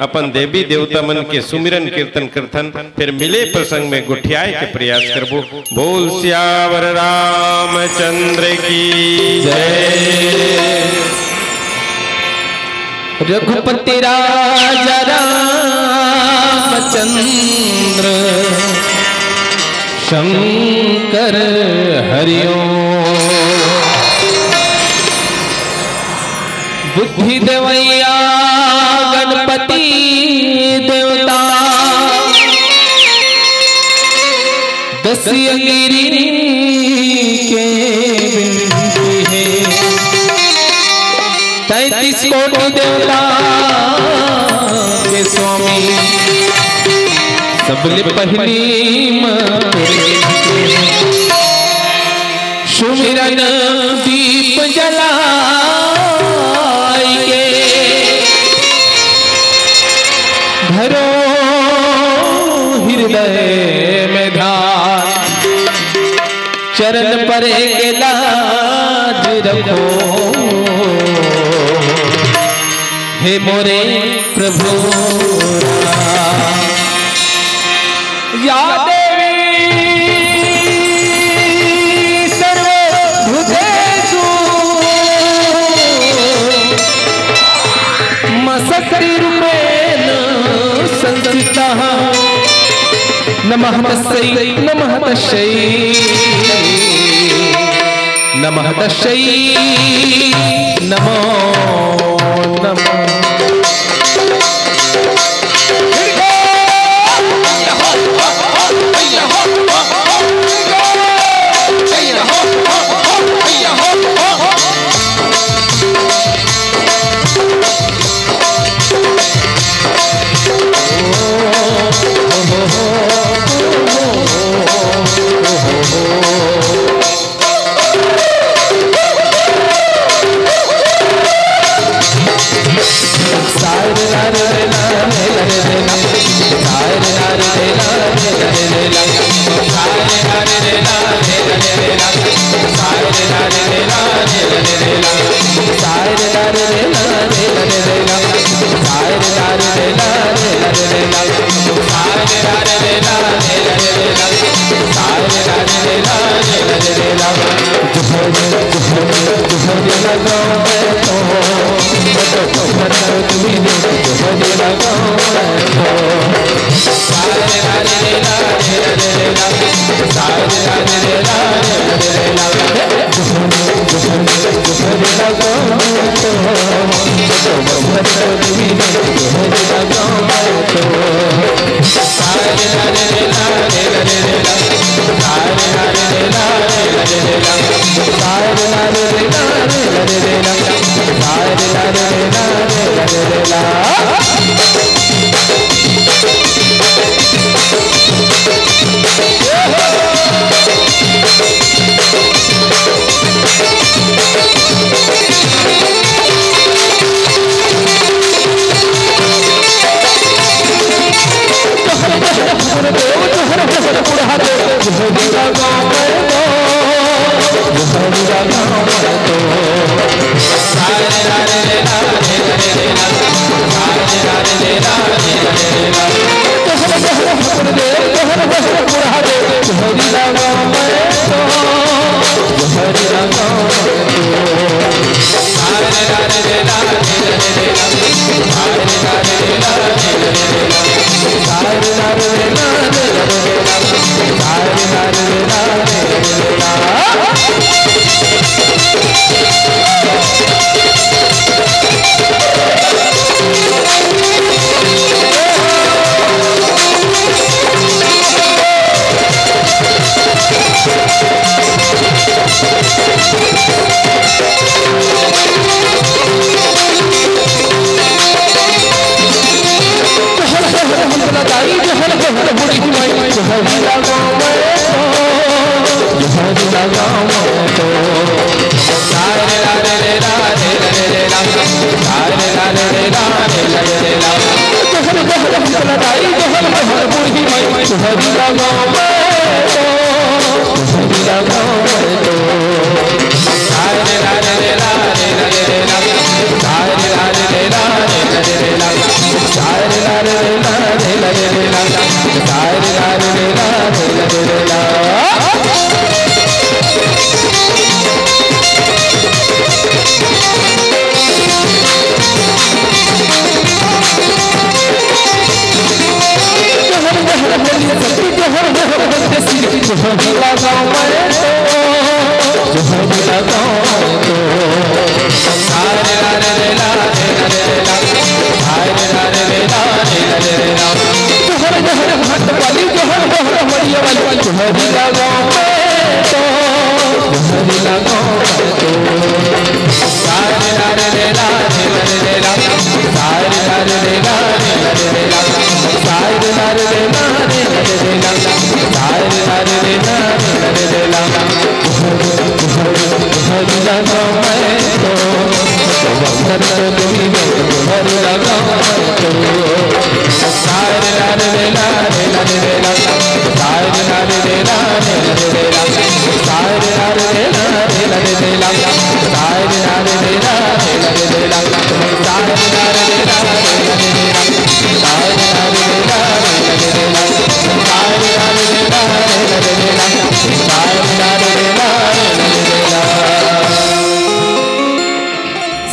अपन देवी देवता मन के सुमिरन कीर्तन कीर्तन फिर मिले प्रसंग में गुठियाए के प्रयास करबो। बोल सियावर रामचंद्र की जय। रघुपति राजा रामचंद्र शंकर हरिओम। बुद्धि देवैया गणपति देवता दसियगिरी के बिंदु है। 33 कोटि देवता के स्वामी सबले पहली सुमिरन दीप जलाइए भरो हृदय में ध्यान। चरण पर के लाज रखो हे मोरे प्रभु। या देवी सर्वभूतेषु मशक्तिरूपेण संस्थिता। नमः तस्यै नमः तस्यै नमः तस्यै नमो नमः।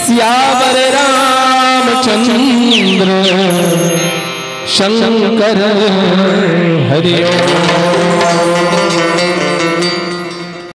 सियावर रामचंद्र शंकर हरि ओम।